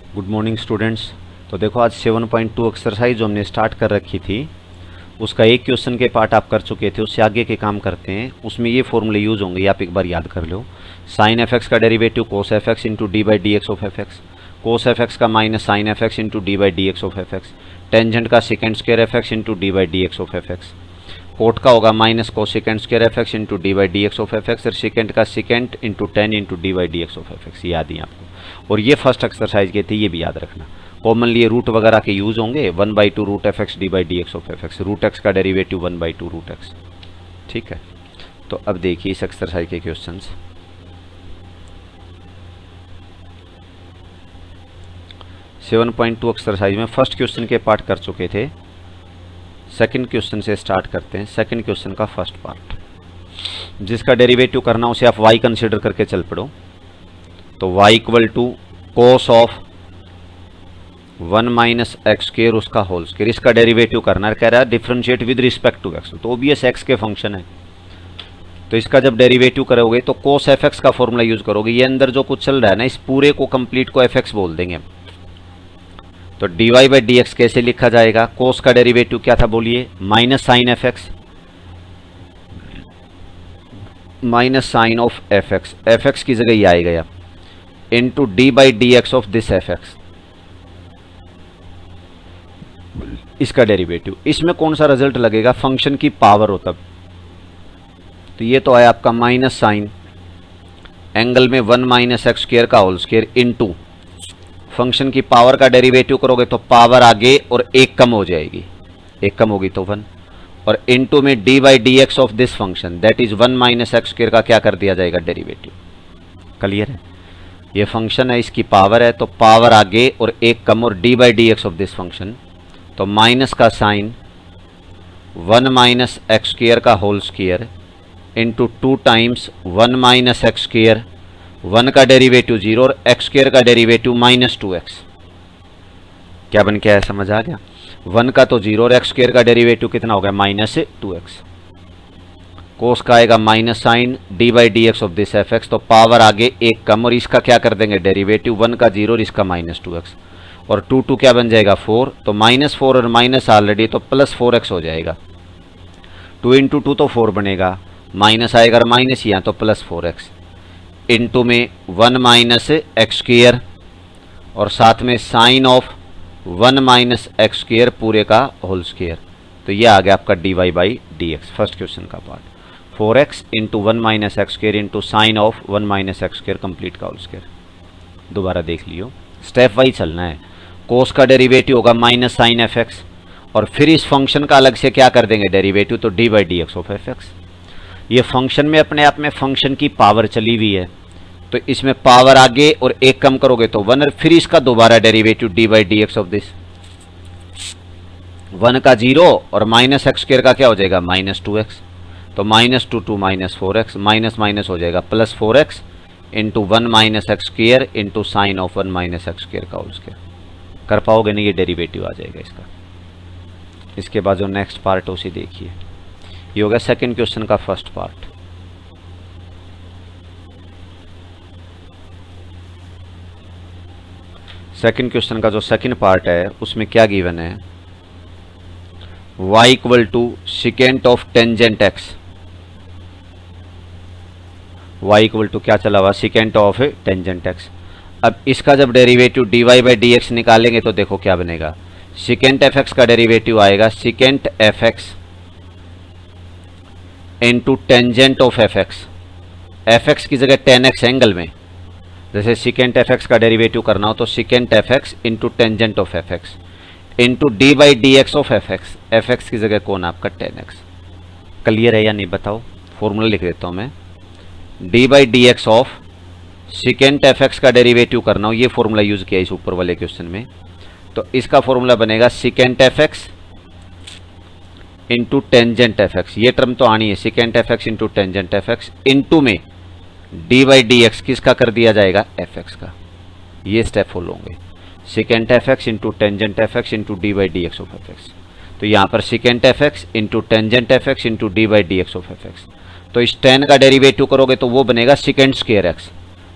Good morning students. तो देखो आज 7.2 एक्सरसाइज जो हमने स्टार्ट कर रखी थी उसका एक क्वेश्चन के पार्ट आप कर चुके थे, उससे आगे के काम करते हैं। उसमें ये फॉर्मूले यूज होंगे, आप एक बार याद कर लो। साइन एफ एक्स का derivative cos F x into D by D x of F X, cos F x का minus sine F x into D by D x of F X, tangent का second square F x into D by D x of F X, cot का होगा minus cos second square F x into D by D x of F x, और second का second into 10 into D by D x of F x. याद ही आपको। और ये first exercise के थे, ये भी याद रखना। कॉमनली ये रूट वगैरह के यूज होंगे। 1/2 root F X D by D x of F X, root X का डेरिवेटिव 1/2 रूट एक्स। ठीक है, तो अब देखिए इस एक्सरसाइज के questions. Seven point two exercise में फर्स्ट क्वेश्चन के पार्ट कर चुके थे, सेकंड क्वेश्चन से स्टार्ट करते हैं। सेकंड क्वेश्चन का फर्स्ट पार्ट, जिसका डेरिवेटिव करना उसे आप y कंसीडर करके चल पड़ो। तो y equal to cos of 1 minus x square उसका होल स्क्वायर, इसका डेरिवेटिव करना है। कह रहा है differentiate with respect to x, तो ओबीएस एक्स के फंक्शन है। तो इसका जब डेरिवेटिव करोगे तो कोस एफ एक्स का फॉर्मूला यूज करोगे। ये अंदर जो कुछ चल रहा है ना, इस पूरे को कंप्लीट को एफ एक्स बोल देंगे। तो d Y by D x कैसे लिखा जाएगा? कोस का डेरिवेटिव क्या था बोलिए? Minus sine F x, minus sine of F x की जगह ये आएगा into D by D x of this F x, इसका डेरिवेटिव। इसमें कौन सा रिजल्ट लगेगा? फंक्शन की पावर हो तब। तो ये तो है आपका माइनस साइन एंगल में 1 माइनस एक्स स्क्वायर का होल स्क्वायर इंटू फंक्शन की पावर का डेरिवेटिव करोगे तो पावर आगे और एक कम हो जाएगी, एक कम होगी तो 1, और इंटू में D by D x of this function that is 1 minus x square का क्या कर दिया जाएगा? डेरिवेटिव। क्लियर है? ये फंक्शन है, इसकी पावर है, तो पावर आगे और एक कम और d by D x of this function. तो माइनस का साइन 1 माइनस एक्स स्क्वायर का whole square into 2 times 1 minus x square, 1 का डेरिवेटिव 0 और एक्स स्क्वायर का डेरिवेटिव माइनस 2x। क्या बन के आया? समझ आ गया? 1 का तो 0 और एक्स स्क्वायर का डेरिवेटिव कितना हो गया? Minus 2x। कोस का आएगा minus sine d by D x of this F x, तो पावर आगे एक कम और इसका क्या कर देंगे? डेरिवेटिव 1 का 0 और इसका माइनस 2x, और 2 क्या बन जाएगा? 4। तो माइनस 4 और माइनस ऑलरेडी तो प्लस 4x हो जाएगा। 2 इंटू 2 तो 4 बनेगा, माइनस आएगा और माइनस यहाँ तो प्लस 4x इंटू में 1 माइनस एक्स स्क्वायर और साथ में sine of 1 minus x square पूरे का होल स्क्वायर। तो ये आ गया आपका D Y by D X, first question का part. 4x into 1 minus x square into sine of 1 minus x square complete का होल स्क्वायर। दोबारा देख लियो, स्टेप वाइज चलना है। कोस का डेरिवेटिव होगा माइनस साइन एफ एक्स, और फिर इस फंक्शन का अलग से क्या कर देंगे? डेरिवेटिव। तो D by D x of F x. ये फंक्शन में अपने आप में फंक्शन की पावर चली हुई है, तो इसमें पावर आगे और एक कम करोगे तो 1, और फिर इसका दोबारा derivative d by D x of this. 1 का 0 और माइनस एक्स स्क्वायर का क्या हो जाएगा? Minus 2x। तो minus 2 minus 4x, minus minus हो जाएगा plus 4x into 1 minus x square into sine of 1 minus x square का होल स्क्वायर। कर पाओगे नहीं? ये डेरिवेटिव आ जाएगा इसका। इसके बाद जो नेक्स्ट पार्ट है उसे देखिए। ये होगा सेकंड क्वेश्चन का फर्स्ट पार्ट। सेकंड क्वेश्चन का जो सेकंड पार्ट है उसमें क्या गिवन है? y equal to secant of tangent x, y equal to क्या चला हुआ? Secant of tangent x। अब इसका जब derivative d Y by D x निकालेंगे तो देखो क्या बनेगा? सिकेंट एफ एक्स का डेरिवेटिव आएगा secant f x into tangent of F x की जगह 10x एंगल में, जैसे सिकेंट एफ एक्स का डेरिवेटिव करना हो तो secant f x into tangent of F x into D by D x of F x की जगह कौन? आपका 10x। क्लियर है या नहीं बताओ? फॉर्मूला लिख देता हूं मैं। D by D x of secant f x का डेरिवेटिव करना हो, ये फॉर्मूला यूज किया इस ऊपर वाले क्वेश्चन में। तो इसका फॉर्मूला बनेगा secant f x into tangent F x. ये टर्म तो आनी है, secant f x into tangent F x into में डी बाई डी एक्स किसका कर दिया जाएगा? एफ एक्स का। ये स्टेप फॉलो होंगे, secant f x into tangent F x into D by D x of F x. तो यहाँ पर secant f x into tangent F x into D by D x of F x. तो इस 10 का derivative करोगे तो वो बनेगा सिकेंट स्क्वायर एक्स।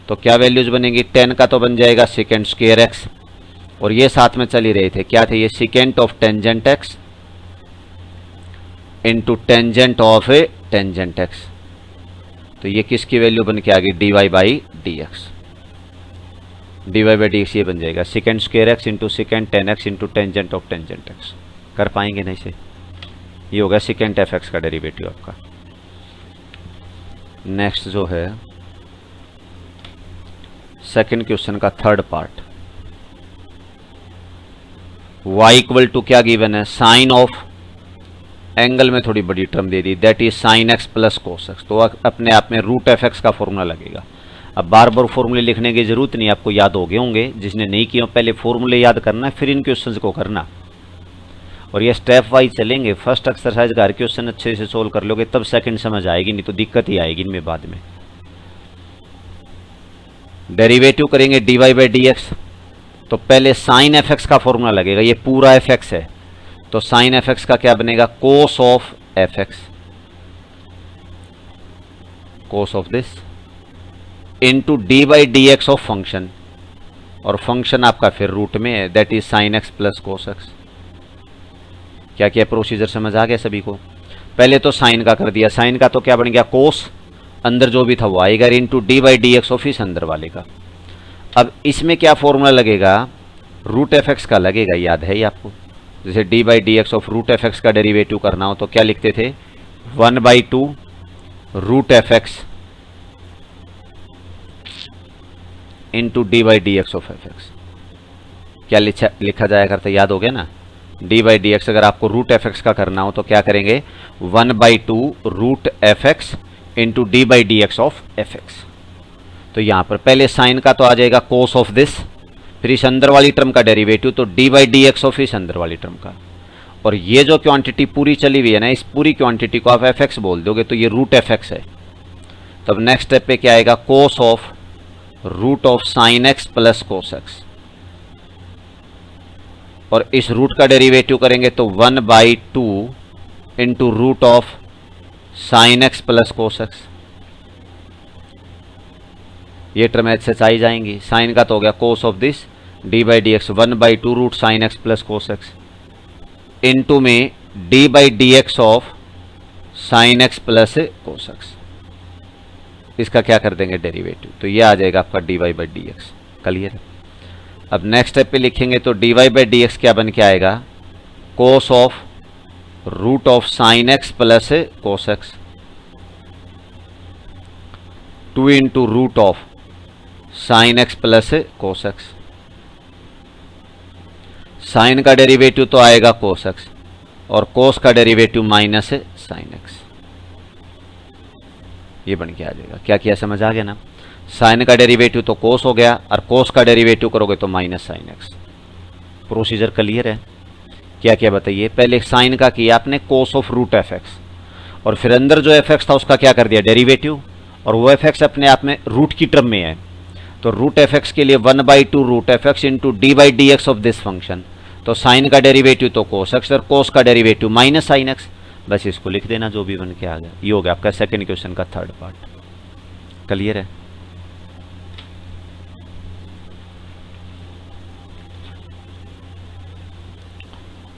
तो क्या वैल्यूज बनेंगी? 10 का तो बन जाएगा सेकेंड स्क्वायर एक्स और ये साथ में चल ही रहे थे, क्या थे ये, secant of tangent x into tangent of a tangent x. तो ये किसकी वैल्यू बन के आ गई, d Y by D x. D Y by D x ये बन जाएगा secant square x into secant tan x into tangent of tangent x. कर पाएंगे नहीं से, ये होगा सिकेंट एफ एक्स का डेरिवेटिव आपका। नेक्स्ट जो है सेकंड क्वेश्चन का third part, y equal to क्या गिवन है, साइन ऑफ, एंगल में थोड़ी बड़ी term they the, that is sine x plus cos x. तो अपने आप में रूट एफ एक्स का फॉर्मूला लगेगा। अब बार बार फॉर्मूले लिखने की जरूरत नहीं, आपको याद हो गए होंगे। जिसने नहीं किया पहले फॉर्मूले याद करना है, फिर इन क्वेश्चंस को करना, और ये स्टेप वाइज चलेंगे। फर्स्ट एक्सरसाइज का हर क्वेश्चन अच्छे से सोल्व कर लोगे तब सेकंड समझ आएगी, नहीं तो दिक्कत ही आएगी इनमें बाद में। डेरिवेटिव करेंगे d Y by D x, तो पहले साइन एफ एक्स का फॉर्मूला लगेगा। ये पूरा एफ एक्स है, तो साइन एफ एक्स का क्या बनेगा, cos of F X, cos of this into D by D x of function, और फंक्शन आपका फिर रूट में है, that is sine x plus cos x. क्या क्या प्रोसीजर समझ आ गया सभी को। पहले तो साइन का कर दिया, साइन का तो क्या बन गया, कोस, अंदर जो भी था वो आएगा, into D by D x of इस अंदर वाले का। अब इसमें क्या फॉर्मूला लगेगा, रूट एफ एक्स का लगेगा, याद है ये आपको। जैसे d by D x of root F x का डेरिवेटिव करना हो तो क्या लिखते थे, 1/2 root F x into D by D x of F x. क्या लिखा जाया करता, याद हो गया ना। डी बाई डी एक्स अगर आपको रूट एफ एक्स का करना हो तो क्या करेंगे, 1/2 root F x into D by D x of F x. तो यहां पर पहले साइन का तो आ जाएगा कोस ऑफ दिस, फिर इस अंदर वाली टर्म का डेरिवेटिव तो D by D x of इस अंदर वाली टर्म का। और ये जो क्वांटिटी पूरी चली हुई है ना, इस पूरी क्वांटिटी को आप एफ एक्स बोल दोगे तो ये रूट एफ एक्स है। तब नेक्स्ट स्टेप पे क्या आएगा, cos of root of sine x plus cos X, और इस रूट का डेरिवेटिव करेंगे तो 1/2 into root of sine x plus cos X. ये टर्म एच से आई जाएंगी, साइन का तो हो गया cos of this D by D X 1/2 root sine x plus cos X into में D by D x of sine x plus cos X. इसका क्या कर देंगे डेरिवेटिव, तो ये आ जाएगा आपका D Y by D x. Clear है। अब नेक्स्ट स्टेप पे लिखेंगे तो d Y by D x क्या बन के आएगा, cos of root of sine x plus cos x 2 into root of sine x plus cos x. Sine का डेरिवेटिव तो आएगा कोस एक्स, और कोस का डेरिवेटिव माइनस साइन एक्स। ये बन के आ जाएगा। क्या किया समझ आ गया ना। साइन का डेरिवेटिव तो कोस हो गया, और कोस का डेरिवेटिव करोगे तो minus sine x. Procedure clear है। क्या क्या बताइए, पहले साइन का किया आपने cos of root F x, और फिर अंदर जो एफ एक्स था उसका क्या कर दिया डेरिवेटिव, और वो एफ एक्स अपने आप में रूट की टर्म में है। तो रूट एफ एक्स के लिए 1/2 root F x into D by D x of this function. तो साइन का डेरिवेटिव तो कोस एक्स, और कोस का डेरिवेटिव माइनस साइन एक्स। बस इसको लिख देना जो भी बन के आ गया। ये हो गया आपका सेकंड क्वेश्चन का थर्ड पार्ट। क्लियर है।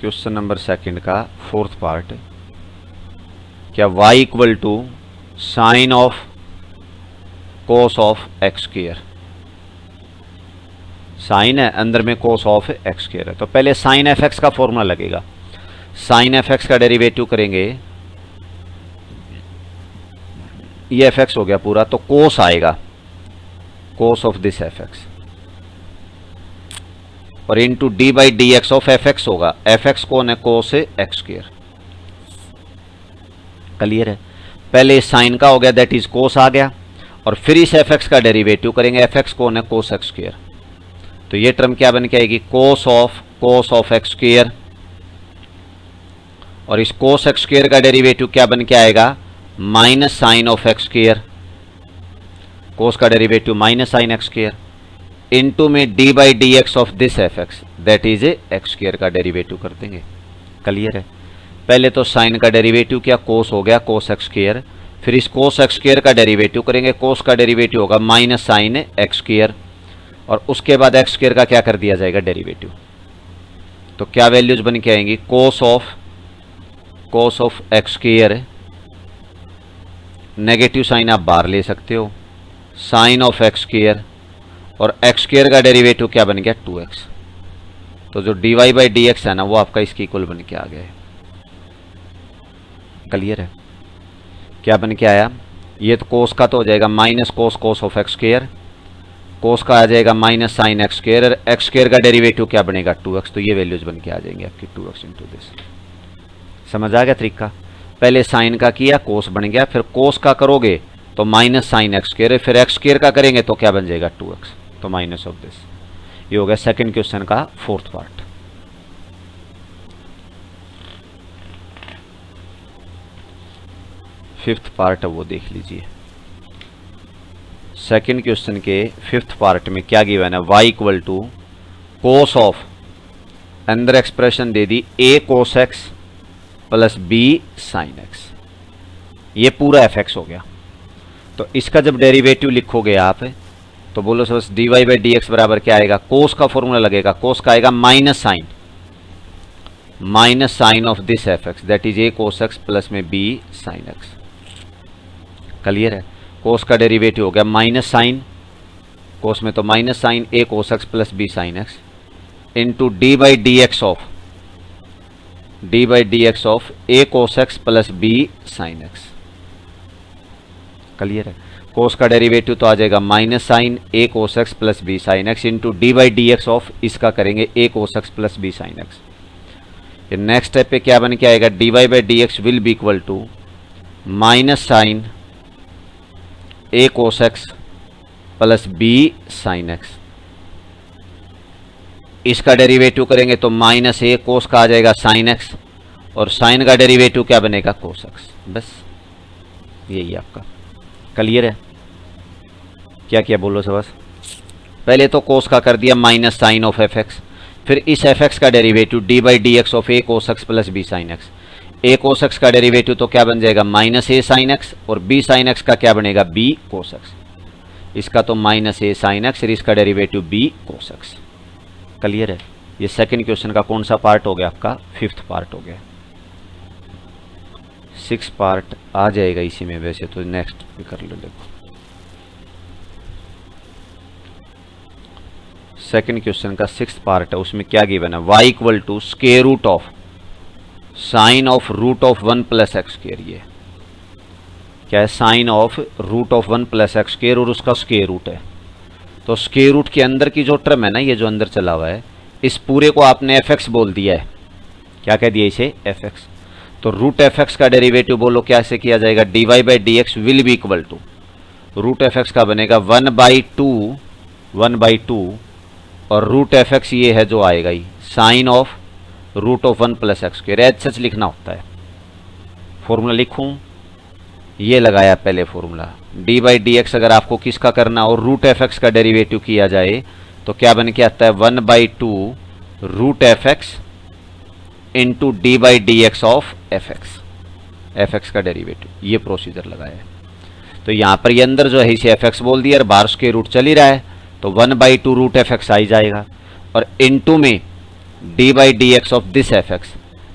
क्वेश्चन नंबर सेकंड का फोर्थ पार्ट, क्या y equal to sine of cos of x square. Sine है, अंदर में कोस ऑफ एक्स स्क्वायर है। तो पहले साइन एफ एक्स का फॉर्मूला लगेगा। साइन एफ एक्स का डेरिवेटिव करेंगे, ये एफ एक्स हो गया पूरा, तो कोस आएगा, cos of this F x, और into D by D x of F X होगा। एफ एक्स कौन है, कोस एक्स स्क्वायर। क्लियर है। पहले साइन का हो गया, दैट इज कोस आ गया, और फिर इस एफ एक्स का डेरिवेटिव करेंगे। एफ एक्स कौन है, कोस एक्स स्क्वायर। तो ये टर्म क्या बन के आएगी, कोस ऑफ एक्स स्क्वायर, और इस कोस एक्स स्क्वायर का डेरिवेटिव क्या बन के आएगा, minus sine of x square. Cos का derivative minus sine X square into में D by D x of this F X, that is X square का डेरिवेटिव कर देंगे। क्लियर है। पहले तो साइन का डेरिवेटिव क्या, कोस हो गया, कोस एक्स स्क्वायर, फिर इस कोस एक्स स्क्वायर का डेरिवेटिव करेंगे। कोस का डेरिवेटिव होगा माइनस साइन एक्स स्क्वायर, और उसके बाद एक्स स्क्वायर का क्या कर दिया जाएगा डेरिवेटिव। तो क्या वैल्यूज बन के आएंगी, cos of x square, negative sine आप बाहर ले सकते हो, साइन ऑफ एक्स स्क्वायर, और एक्स स्क्वायर का डेरिवेटिव क्या बन गया 2x। तो जो dy बाई डी एक्स है ना वो आपका इसकी इक्वल बन के आ गया है। क्लियर है, क्या बन के आया, ये तो कोस का तो हो जाएगा minus cos of x square, cos का आ जाएगा minus sine X square, X square का डेरिवेटिव क्या बनेगा 2x। तो ये वैल्यूज बन के आ जाएंगे आपकी 2x इंटू दिस। समझ आ गया तरीका, पहले साइन का किया कोस बन गया, फिर कोस का करोगे तो माइनस साइन एक्स स्क्वायर, फिर एक्स स्क्वायर का करेंगे तो क्या बन जाएगा 2x, तो माइनस ऑफ दिस। ये हो गया सेकंड क्वेश्चन का फोर्थ पार्ट। फिफ्थ पार्ट वो देख लीजिए। सेकंड क्वेश्चन के फिफ्थ पार्ट में क्या गिवन है, y equal to cos of, अंदर एक्सप्रेशन दे दी a cos x plus b sine x, ये पूरा fx हो गया। तो इसका जब डेरिवेटिव लिखोगे आप तो बोलो बस dy बाई डी एक्स बराबर क्या आएगा, कोस का फॉर्मूला लगेगा, कोस का आएगा minus sine of this fx that is a cos x plus में b साइन x। क्लियर है, कोस का डेरिवेटिव हो गया माइनस साइन, कोस में तो minus sine a cos x plus b sine x into D by D x of a cos x plus b sine x। Clear है, cos का derivative तो आ जाएगा minus sine a cos x plus b sine x into D by D x of, इसका करेंगे a cos x plus b sine x। ये next step पे क्या बन के आएगा, dy by D x will be equal to minus sine a cos x plus b sine x। इसका derivative करेंगे तो माइनस a कोस का आ जाएगा साइन x, और साइन का डेरिवेटिव क्या बनेगा कोस x। बस यही आपका। क्लियर है, क्या किया बोलो सबस, पहले तो कोस का कर दिया माइनस साइन ऑफ fx, फिर इस fx का derivative d by D x of a cos x plus b sine x। a cos x का डेरिवेटिव तो क्या बन जाएगा माइनस a साइन x, और b साइन x का क्या बनेगा b कोस x। इसका तो माइनस a साइन x और इसका डेरिवेटिव b कोस x। क्लियर है, ये सेकंड क्वेश्चन का कौन सा पार्ट हो गया आपका, फिफ्थ पार्ट हो गया। सिक्स पार्ट आ जाएगा इसी में, वैसे तो नेक्स्ट भी कर लो। देखो सेकंड क्वेश्चन का सिक्स्थ पार्ट है, उसमें क्या गिवन है, y equal to square root of sine of root of 1 plus x square. ये क्या है, sine of root of 1 plus x square और उसका स्क्वायर रूट है। तो स्क्वायर रूट के अंदर की जो टर्म है ना, ये जो अंदर चला हुआ है, इस पूरे को आपने fx बोल दिया है। क्या कह दिया इसे, fx। तो रूट fx का डेरिवेटिव बोलो कैसे किया जाएगा, dy by D x will be equal to root fx का बनेगा 1/2 और रूट fx ये है जो आएगा ही sine of root of 1 plus x square. As such लिखना होता है, फॉर्मूला लिखूं, ये लगाया पहले formula, D by D X अगर आपको किसका करना और रूट fx का डेरिवेटिव किया जाए तो क्या बन के आता है 1/2 root fx into D by D x of fx का डेरिवेटिव। ये प्रोसीजर लगाया है। तो यहाँ पर ये अंदर जो है इसे fx बोल दिया और बाहर स्क्वायर रूट चल ही रहा है, तो 1/2 रूट fx आ ही जाएगा, और इनटू में D by D x of this fx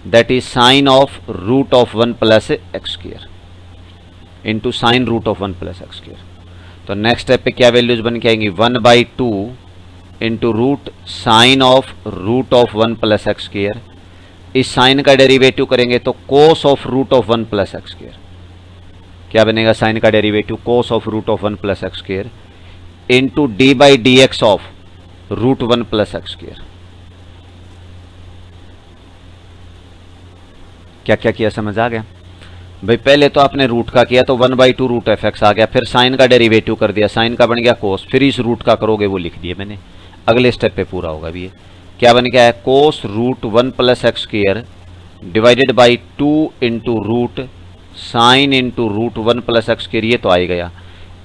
that is sine of root of 1 plus x square into sine root of 1 plus x square. तो नेक्स्ट स्टेप पे क्या वैल्यूज बन के आएंगी, 1/2 into root sine of root of 1 plus x square. इस sine का derivative करेंगे तो cos of root of 1 plus x square. क्या बनेगा साइन का derivative, cos of root of 1 plus x square into D by D x of root 1 plus x square. क्या क्या किया समझ आ गया भाई। पहले तो आपने रूट का किया तो 1/2 रूट fx आ गया, फिर साइन का डेरिवेटिव कर दिया, साइन का बन गया कोस, फिर इस रूट का करोगे वो लिख दिए मैंने, अगले स्टेप पे पूरा होगा भी। ये क्या बन गया है, cos root 1 plus x square divided by 2 into root sine into root 1 plus x square. ये तो आ ही गया,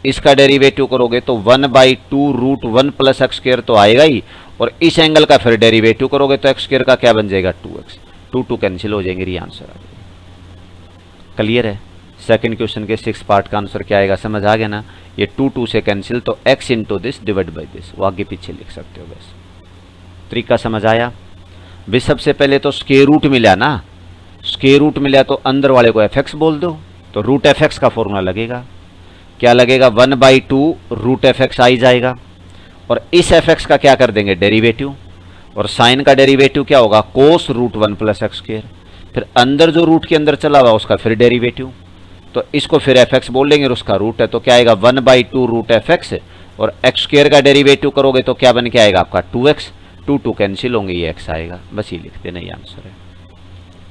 इसका डेरिवेटिव करोगे तो 1/2 रूट 1 प्लस एक्स स्क्वायर तो आएगा ही, और इस एंगल का फिर डेरिवेटिव करोगे तो एक्स स्क्वायर का क्या बन जाएगा 2x, 2 कैंसिल हो जाएंगे, ये आंसर आ जाएगा। क्लियर है, सेकंड क्वेश्चन के 6 पार्ट का आंसर क्या आएगा, समझ आ गया ना। ये 2 से कैंसिल, तो x into this divide by this, वो आगे पीछे लिख सकते हो बस। तरीका समझ आया। भी सबसे पहले तो स्क्वायर रूट मिला ना, स्क्वायर रूट मिला तो अंदर वाले को fx बोल दो, तो रूट fx का फॉर्मूला लगेगा। क्या लगेगा, 1/2 रूट fx आ ही जाएगा। और इस fx का क्या कर देंगे, डेरिवेटिव। और साइन का डेरिवेटिव क्या होगा, कोस रूट 1 प्लस एक्स स्क्वायर। फिर अंदर जो रूट के अंदर चला हुआ उसका फिर डेरिवेटिव, तो इसको फिर fx बोल लेंगे और उसका रूट है, तो क्या आएगा 1/2 रूट fx। और एक्स स्क्वायर का डेरिवेटिव करोगे तो क्या बन के आएगा आपका 2x, 2 कैंसिल होंगे, ये x आएगा, बस ये लिख देना, ये आंसर है।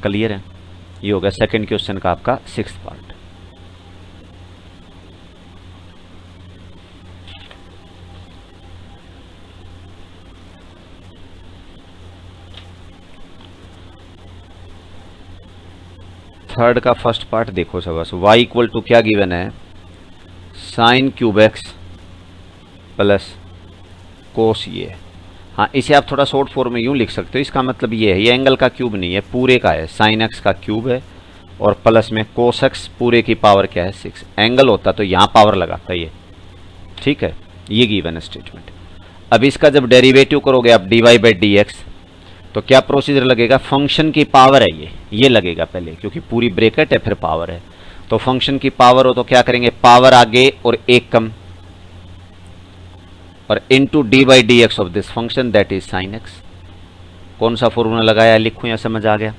क्लियर है। ये हो गया सेकंड क्वेश्चन का आपका 6th पार्ट। थर्ड का फर्स्ट पार्ट देखो सब बस। y इक्वल टू क्या गिवन है, साइन क्यूब एक्स प्लस कोस ये। हाँ, इसे आप थोड़ा शॉर्ट फॉर्म में यूं लिख सकते हो, इसका मतलब ये है, ये एंगल का क्यूब नहीं है, पूरे का है, साइन एक्स का क्यूब है और प्लस में कोस एक्स पूरे की पावर क्या है 6। एंगल होता तो यहाँ पावर लगाता ये, ठीक है, ये गिवन है स्टेटमेंट। अब इसका जब डेरिवेटिव करोगे आप dy/dx, तो क्या प्रोसीजर लगेगा, फंक्शन की पावर है ये लगेगा पहले, क्योंकि पूरी ब्रैकेट है फिर पावर है, तो फंक्शन की पावर हो तो क्या करेंगे, पावर आगे और एक कम, और into dy/dx of this function that is sine x. कौन सा फॉर्मूला लगाया, लिखूं या समझ आ गया।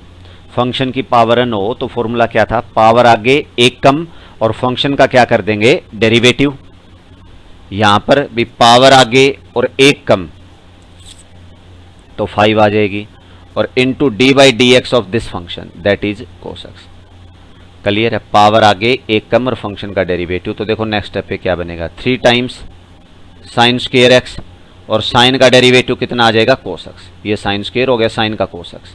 फंक्शन की पावर n हो तो फॉर्मूला क्या था, पावर आगे एक कम और फंक्शन का क्या कर देंगे, डेरिवेटिव। यहां पर भी पावर आगे और एक कम तो 5 आ जाएगी, और into dy/dx of this function that is cos x। Clear है, पावर आगे एक कम और फंक्शन का डेरिवेटिव। तो देखो नेक्स्ट स्टेप पे क्या बनेगा, 3 टाइम्स साइन स्क्वायर एक्स, और साइन का डेरिवेटिव कितना आ जाएगा, cos x। ये साइन स्क्वायर हो गया, साइन का cos x।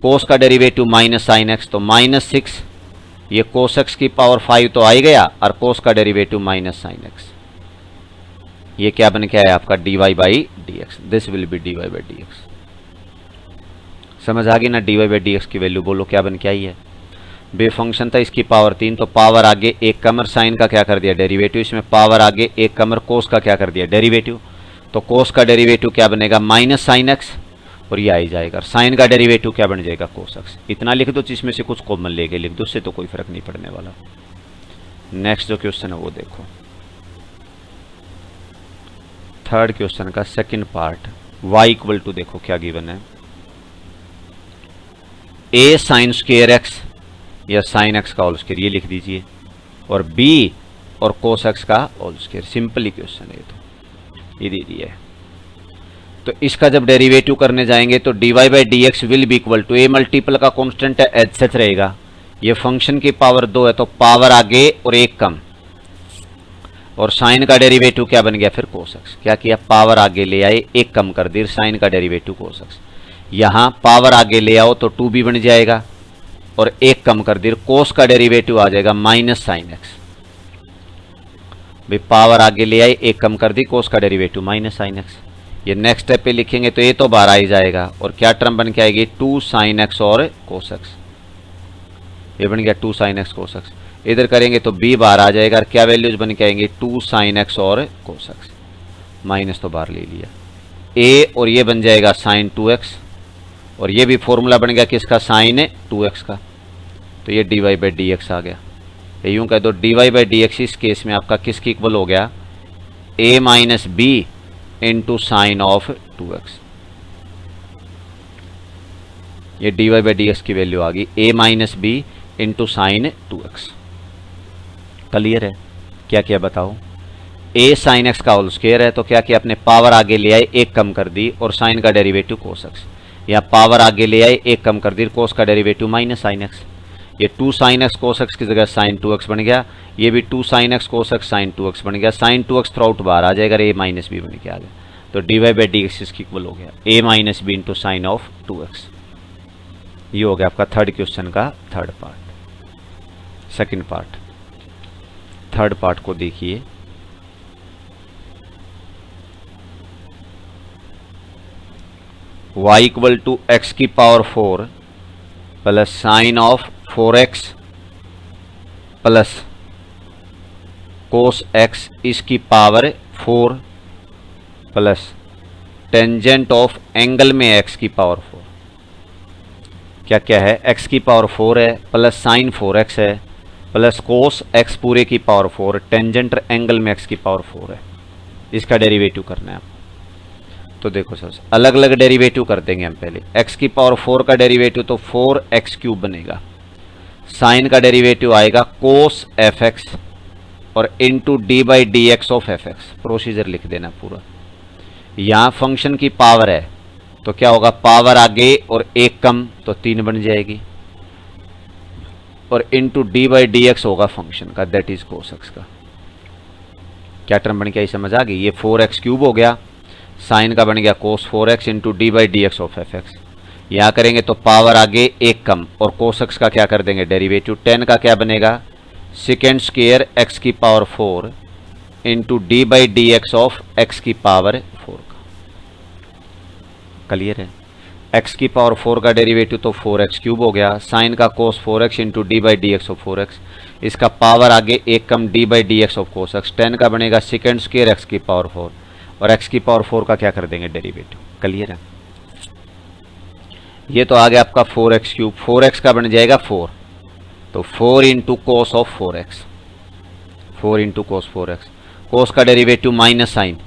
cos का डेरिवेटिव माइनस साइन एक्स, तो -6, ये cos x की पावर 5 तो आ ही गया, और cos का डेरिवेटिव माइनस साइन एक्स। ये क्या बन के आया आपका dy/dx, this will be dy/dx। समझ आ गई ना, dy/dx की वैल्यू बोलो क्या बन के आई है। बे फंक्शन था, इसकी पावर 3, तो पावर आगे एक कम और साइन का क्या कर दिया, डेरिवेटिव। इसमें पावर आगे एक कम और कोस का क्या कर दिया, डेरिवेटिव। तो कोस का डेरिवेटिव क्या बनेगा, माइनस साइन एक्स, और ये आ ही जाएगा। साइन का डेरिवेटिव क्या बन जाएगा, कोस एक्स। इतना लिख दो, जिसमें से कुछ कॉमन लेके लिख दो, उससे तो कोई फर्क नहीं पड़ने वाला। नेक्स्ट जो क्वेश्चन है वो देखो, थर्ड क्वेश्चन का second part. y equal to देखो क्या गिवन है, a साइन स्क्वायर एक्स या साइन एक्स का होल स्क्वायर, ये लिख दीजिए, और b और कोस एक्स का होल स्क्वायर। सिंपल क्वेश्चन है, तो ये दे दिया है। तो इसका जब डेरिवेटिव करने जाएंगे तो dy/dx will be equal to, a multiple का कांस्टेंट है एच सच रहेगा, ये फंक्शन की पावर 2 है तो पावर आगे और एक कम, और साइन का डेरिवेटिव क्या बन गया फिर cos x। क्या किया, पावर आगे ले आए, एक कम कर दी, साइन का डेरिवेटिव cos x। यहां पावर आगे ले आओ तो 2b बन जाएगा, और एक कम कर दी, cos का डेरिवेटिव आ जाएगा माइनस साइन एक्स। भाई पावर आगे ले आए, एक कम कर दी, cos का डेरिवेटिव माइनस साइन एक्स। ये नेक्स्ट स्टेप पे लिखेंगे तो ये तो बाहर आ ही जाएगा, और क्या टर्म बन के आएगी, 2 साइन एक्स और cos x। ये बन गया 2 साइन एक्स cos x। इधर करेंगे तो b बाहर आ जाएगा, और क्या वैल्यूज बन के आएंगे, 2 साइन एक्स और cos x। माइनस तो बाहर ले लिया, a और ये बन जाएगा साइन 2x, और ये भी फॉर्मूला बन गया किसका, साइन 2x का, तो ये dy/dx आ गया। ये यूं कह दो dy/dx इस केस में आपका किसकी इक्वल हो गया, a minus b into sine of 2x। ये dy/dx की वैल्यू आ गई, a minus b into sign 2x। Clear है, क्या क्या बताओ। a साइन x का होल स्क्वायर है, तो क्या किया अपने, पावर आगे ले आए, एक कम कर दी, और साइन का डेरिवेटिव cos x। या पावर आगे ले आए, एक कम कर दी, cos का डेरिवेटिव माइनस साइन x। ये 2 साइन x cos x की जगह साइन 2x बन गया, ये भी 2 sine x cos x sine 2x बन गया, साइन 2x थ्रू आउट बाहर आ जाएगा, a माइनस b बन के आ गया, तो dy/dx इसकी इक्वल हो गया a minus b into sine of 2x। ये हो गया आपका थर्ड क्वेश्चन का third part. Second part, third part को देखिए, y इक्वल टू एक्स की power 4 plus sine of 4x plus cos X इसकी power 4 plus tangent of angle में एक्स की पावर 4। क्या क्या है, एक्स की पावर 4 है प्लस साइन 4x है प्लस कोस एक्स पूरे की पावर 4, टेंजेंट एंगल में एक्स की पावर 4 है। इसका डेरिवेटिव करना है आप। तो देखो सर अलग अलग डेरिवेटिव कर देंगे हम। पहले एक्स की पावर 4 का डेरिवेटिव तो 4x³ बनेगा। साइन का डेरिवेटिव आएगा कोस fx और into d/dx of fx। Procedure लिख देना पूरा। यहाँ फंक्शन की पावर है तो क्या होगा, पावर आगे और एक कम तो 3 बन जाएगी और इंटू d/dx होगा फंक्शन का, दैट इज कोस एक्स का। क्या टर्म बन गया, ये समझ आ गई। ये 4x³ हो गया, साइन का बन गया कोस 4x into d/dx of fx। यहाँ करेंगे तो पावर आगे एक कम और कोस एक्स का क्या कर देंगे डेरिवेटिव। 10 का क्या बनेगा, सेकेंड स्क्वायर x की power 4 into d/dx of x की पावर 4 का। क्लियर है। x की पावर 4 का डेरिवेटिव तो 4x³ हो गया, साइन का कोस 4x into d/dx of 4x। इसका पावर आगे एक कम d/dx ऑफ कोस एक्स। 10 का बनेगा सेकेंड स्क्वायर x की पावर 4 और x की पावर 4 का क्या कर देंगे डेरिवेटिव। क्लियर है। ये तो आ गया आपका 4x³। 4x का बन जाएगा 4 तो 4 into cos of 4x, 4 into cos 4x। कोस का डेरिवेटिव माइनस साइन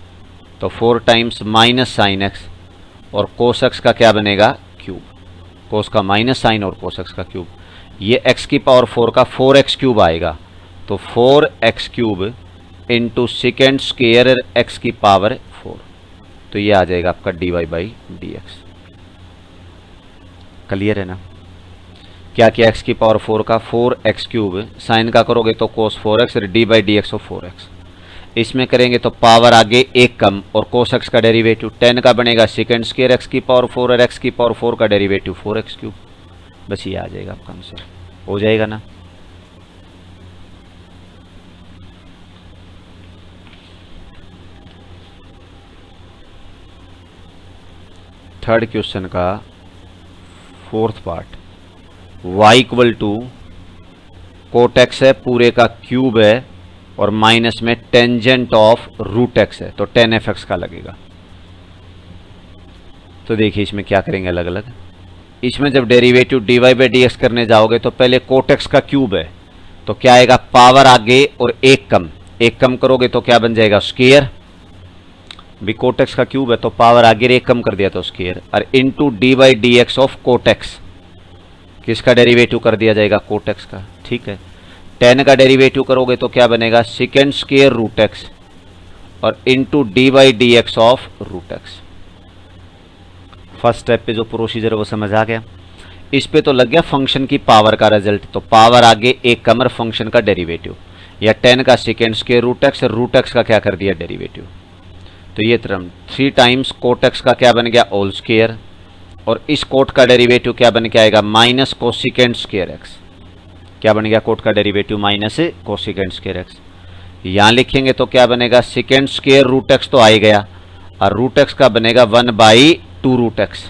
तो 4 टाइम्स माइनस साइन एक्स और कोस एक्स का क्या बनेगा क्यूब। कोस का माइनस साइन और कोस एक्स का क्यूब। ये x की पावर 4 का 4x³ आएगा तो 4x³ into second square x की पावर 4। तो ये आ जाएगा आपका dy/dx। क्लियर है ना। क्या किया, x की पावर 4 का 4x³, साइन का करोगे तो कोस 4x और d/dx ऑफ 4x। इसमें करेंगे तो पावर आगे एक कम और कोस एक्स का डेरिवेटिव 10 का बनेगा सेकेंड स्क्वायर x की पावर 4 और x की पावर 4 का डेरिवेटिव 4x³। बस ये आ जाएगा आपका आंसर। हो जाएगा ना। थर्ड क्वेश्चन का fourth part, y equal to cot x है पूरे का क्यूब है और माइनस में टेंजेंट ऑफ रूट एक्स है तो 10f(x) का लगेगा। तो देखिए इसमें क्या करेंगे अलग अलग। इसमें जब डेरिवेटिव dy/dx करने जाओगे तो पहले कोट एक्स का क्यूब है तो क्या आएगा, पावर आगे और एक कम करोगे तो क्या बन जाएगा स्क्वायर। भी कोट एक्स का क्यूब है तो पावर आगे एक कम कर दिया तो स्क्वायर और इंटू dy/dx ऑफ कोट एक्स। किसका डेरिवेटिव कर दिया जाएगा, कोट एक्स का। ठीक है। 10 का डेरिवेटिव करोगे तो क्या बनेगा, सेकेंड स्क्वायर रूट एक्स और इंटू dy/dx ऑफ रूट एक्स। फर्स्ट स्टेप पे जो प्रोसीजर है वो समझ आ गया। इस पे तो लग गया फंक्शन की पावर का रिजल्ट, तो पावर आगे एक कम और फंक्शन का डेरिवेटिव, या 10 का सेकेंड स्क्वायर रूट एक्स और रूट एक्स का क्या कर दिया डेरिवेटिव। तो ये टर्म 3 टाइम्स कोट एक्स का क्या बन गया होल स्क्वायर और इस कोट का डेरिवेटिव क्या बन के आएगा माइनस कोसेकेंड स्क्वायर एक्स। क्या बन गया कोट का derivative minus cosecant square x. यहाँ लिखेंगे तो क्या बनेगा, सेकेंड स्क्वायर रूट एक्स तो आ ही गया और रूट एक्स का बनेगा 1/2 रूट एक्स।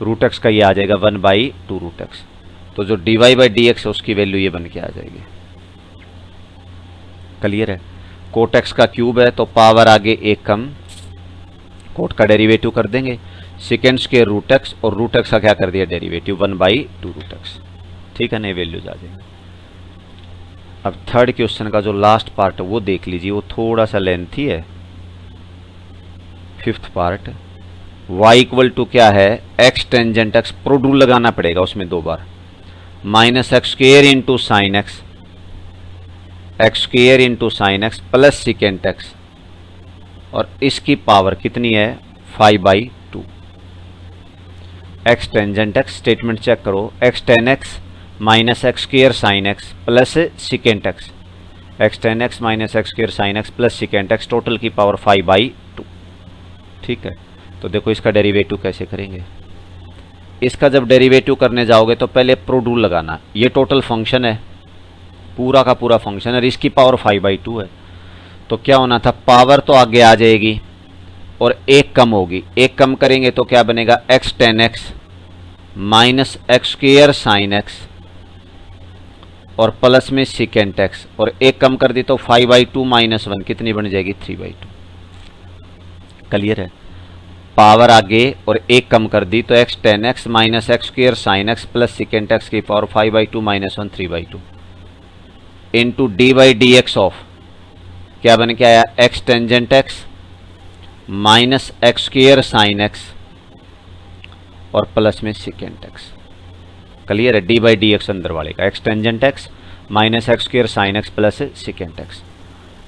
रूट एक्स का ये आ जाएगा 1/2 रूट एक्स। तो जो dy/dx है उसकी वैल्यू ये बन के आ जाएगी। क्लियर है। कोट एक्स का क्यूब है तो पावर आगे एक कम, कोट का डेरिवेटिव कर देंगे सेकेंड स्क्वायर रूट एक्स और रूट एक्स का क्या कर दिया डेरिवेटिव 1/2 रूट एक्स। ठीक है, नए वैल्यूज आ जाएंगे। अब थर्ड क्वेश्चन का जो लास्ट पार्ट है वो देख लीजिए, वो थोड़ा सा लेंथी है। Fifth part, y equal to क्या है, x टेंजेंट x, प्रोड्यूल लगाना पड़ेगा उसमें 2 बार, -x² into sine x, x² into sine x plus second x और इसकी पावर कितनी है 5/2। x tangent x statement check करो, x tan x minus x² sine x plus second x, x tan x minus x² sine x plus second x, total की power 5/2। ठीक है। तो देखो इसका डेरिवेटिव कैसे करेंगे। इसका जब डेरिवेटिव करने जाओगे तो पहले प्रोड्यूल लगाना। ये टोटल फंक्शन है, पूरा का पूरा फंक्शन है, इसकी पावर 5/2 है। तो क्या होना था, पावर तो आगे आ जाएगी और एक कम होगी। एक कम करेंगे तो क्या बनेगा, x tan x minus x² sine x और प्लस में सेकेंड एक्स, और एक कम कर दी तो 5/2 माइनस 1 कितनी बन जाएगी 3/2। क्लियर है। पावर आगे और एक कम कर दी तो x tan x minus x square sine x plus second x की power 5/2 minus 1 3/2 into d/dx of क्या बन के आया x tangent x minus x square sine x और प्लस में सेकेंड एक्स। क्लियर है। d/dx अंदर वाले का x tangent x minus x square sine x plus second x.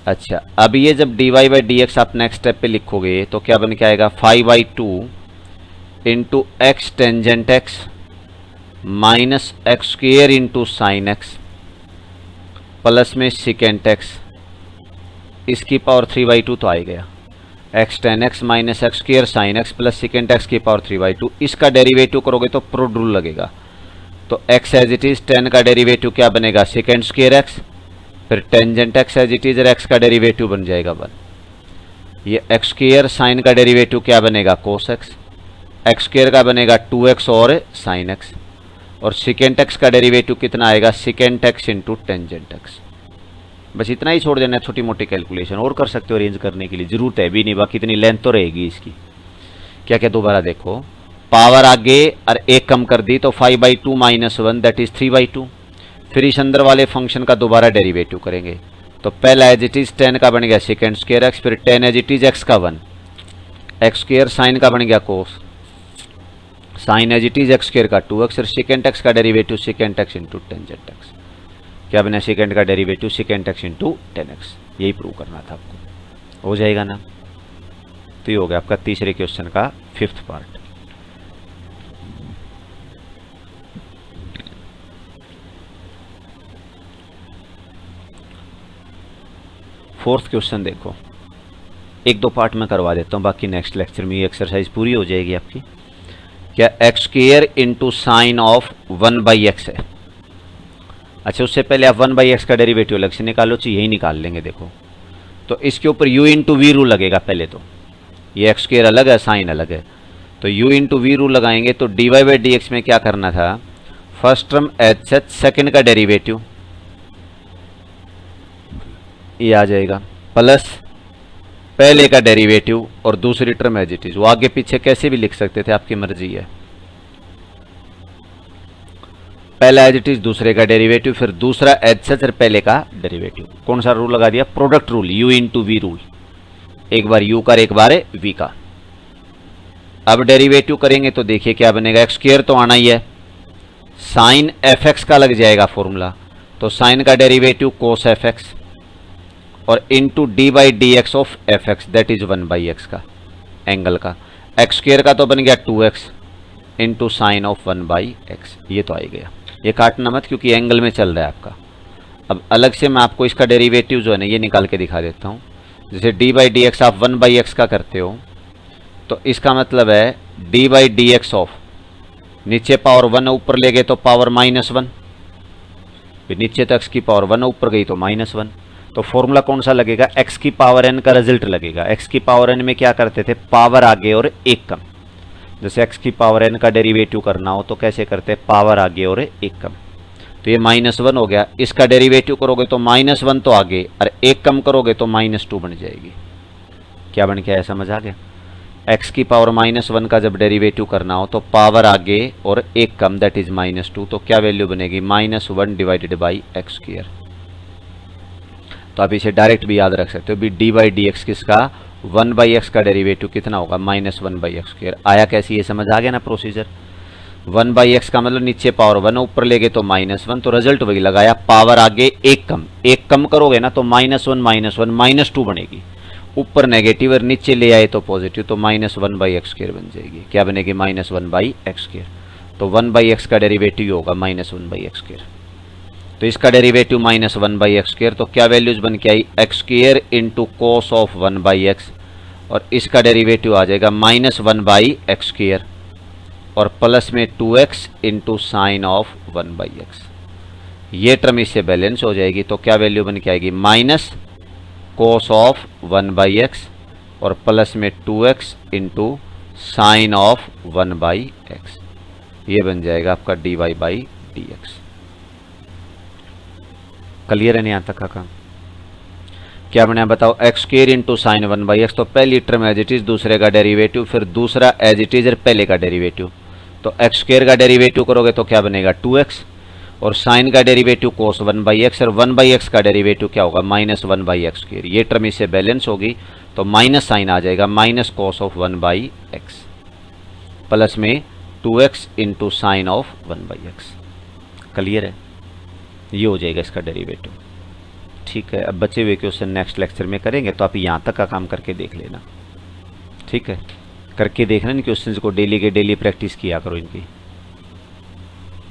अच्छा, अब ये जब dy/dx आप नेक्स्ट स्टेप पे लिखोगे तो क्या बन के आएगा 5/2 into x tangent x minus x square into sine x plus में सेकेंड एक्स, इसकी पावर 3/2 तो आ ही गया। X ten x minus x square sine x plus second x की पावर 3/2, इसका डेरिवेटिव करोगे तो प्रोड रूल लगेगा। तो x as it is tan का डेरिवेटिव क्या बनेगा सेकेंड स्क्र एक्स, फिर tangent x as it is और x का डेरिवेटिव बन जाएगा 1। ये एक्स स्क्र साइन का डेरिवेटिव क्या बनेगा कोस एक्स, एक्स स्क्र का बनेगा 2x और साइन एक्स, और सेकेंड x का डेरिवेटिव कितना आएगा second x into tangent x। बस इतना ही छोड़ देना है, छोटी मोटी कैलकुलेशन और कर सकते हो अरेंज करने के लिए, जरूरत है भी नहीं, बाकी इतनी लेंथ तो रहेगी इसकी। क्या क्या दोबारा देखो, पावर आगे और एक कम कर दी तो 5/2 माइनस 1 दैट इज 3/2। फिर इस अंदर वाले फंक्शन का दोबारा डेरिवेटिव करेंगे तो पहला एज इट इज टेन का बन गया सेकेंड स्क्र एक्स, फिर tan as it is x का 1, एक्स स्क्र साइन का बन गया cos, sine as it is x square का 2x, फिर सेकेंड एक्स का derivative second x into tangent x. क्या बना सेकेंड का derivative second x into 10x। यही प्रूव करना था आपको, हो जाएगा ना। तो ये हो गया आपका तीसरे क्वेश्चन का 5th पार्ट। फोर्थ क्वेश्चन देखो, एक दो पार्ट में करवा देता हूँ, बाकी नेक्स्ट लेक्चर में ये एक्सरसाइज पूरी हो जाएगी आपकी। क्या x square into sine of 1/x है। अच्छा, उससे पहले आप 1/x का डेरिवेटिव अलग से निकालो, चाहिए यही निकाल लेंगे। देखो तो इसके ऊपर u इंटू वी रूल लगेगा पहले, तो ये एक्स स्क्र अलग है साइन अलग है, तो u इंटू वी रूल लगाएंगे तो dy/dx में क्या करना था, first term H H second का डेरिवेटिव ये आ जाएगा प्लस पहले का डेरिवेटिव और दूसरी टर्म एज इट इज, वो आगे पीछे कैसे भी लिख सकते थे, आपकी मर्जी है। पहला एज इट इज दूसरे का डेरिवेटिव, फिर दूसरा एज सच और पहले का डेरिवेटिव। कौन सा रूल लगा दिया, product rule, u into v rule, एक बार u का एक बार v का। अब डेरिवेटिव करेंगे तो देखिए क्या बनेगा, एक्स स्क्र तो आना ही है, साइन fx का लग जाएगा फॉर्मूला, तो साइन का डेरिवेटिव कोस fx और into d/dx of fx that is 1/x का एंगल का, एक्स स्क्र का तो बन गया 2x into sine of 1/x। ये तो आ ही गया, ये काटना मत क्योंकि एंगल में चल रहा है आपका। अब अलग से मैं आपको इसका डेरिवेटिव जो है ना ये निकाल के दिखा देता हूँ। जैसे d/dx आप 1/x का करते हो तो इसका मतलब है d/dx ऑफ, नीचे पावर 1 ऊपर ले गए तो पावर -1, फिर नीचे तो x की पावर 1 ऊपर गई तो -1, तो फॉर्मूला कौन सा लगेगा, x की पावर n का रिजल्ट लगेगा। x की पावर n में क्या करते थे, पावर आगे और एक कम। जैसे x की पावर n का डेरिवेटिव करना हो तो कैसे करते हैं, पावर आगे और एक कम। तो ये -1 हो गया, इसका डेरिवेटिव करोगे तो -1 तो आगे और एक कम करोगे तो -2 बन जाएगी। क्या बन के आया, समझ आ गया। x की पावर -1 का जब डेरिवेटिव करना हो तो पावर आगे और एक कम दैट इज -2, तो क्या वैल्यू बनेगी -1 डिवाइडेड बाई एक्स स्क्र। तो आप इसे डायरेक्ट भी याद रख सकते हो भी d/dx किसका, 1/x का डेरिवेटिव कितना होगा -1/x स्क्र। आया कैसे, ये समझ आ गया ना प्रोसीजर। 1/x का मतलब नीचे पावर 1 ऊपर ले गए तो -1, तो रिजल्ट वही लगाया, पावर आगे एक कम करोगे ना तो -1 -2 बनेगी, ऊपर नेगेटिव और नीचे ले आए तो पॉजिटिव, तो -1/x स्क्र बन जाएगी। क्या बनेगी, -1/x स्क्र। तो 1/x का डेरिवेटिव होगा -1/x स्क्र, तो इसका डेरिवेटिव -1/x स्क्र, तो क्या वैल्यूज बन के आई, x square into cos of 1/x, और इसका डेरिवेटिव आ जाएगा -1/x स्क्र और प्लस में 2x into sine of 1/x। ये टर्म इससे बैलेंस हो जाएगी, तो क्या वैल्यू बन के आएगी, माइनस कोस ऑफ 1/x और प्लस में 2x into sine of 1/x। ये बन जाएगा आपका dy/dx। क्लियर है नहीं यहाँ तक का काम? क्या बनाया बताओ, x square into sign 1/x, तो पहली टर्म एज इट इज, दूसरे का डेरिवेटिव, फिर दूसरा एज इट इज और पहले का डेरिवेटिव। तो एक्स स्क्वायर का डेरिवेटिव करोगे तो क्या बनेगा 2x, और साइन का डेरिवेटिव कोस 1/x, और 1/x का डेरिवेटिव क्या होगा -1/x²। ये टर्म इससे बैलेंस होगी तो माइनस साइन आ जाएगा, minus cos of 1/x, plus में 2x into sine of 1/x। Clear है? ये हो जाएगा इसका डेरिवेटिव। ठीक है, अब बचे हुए क्वेश्चन नेक्स्ट लेक्चर में करेंगे, तो आप यहाँ तक का काम करके देख लेना। ठीक है, करके देखना इन क्वेश्चंस को, डेली के डेली प्रैक्टिस किया करो इनकी।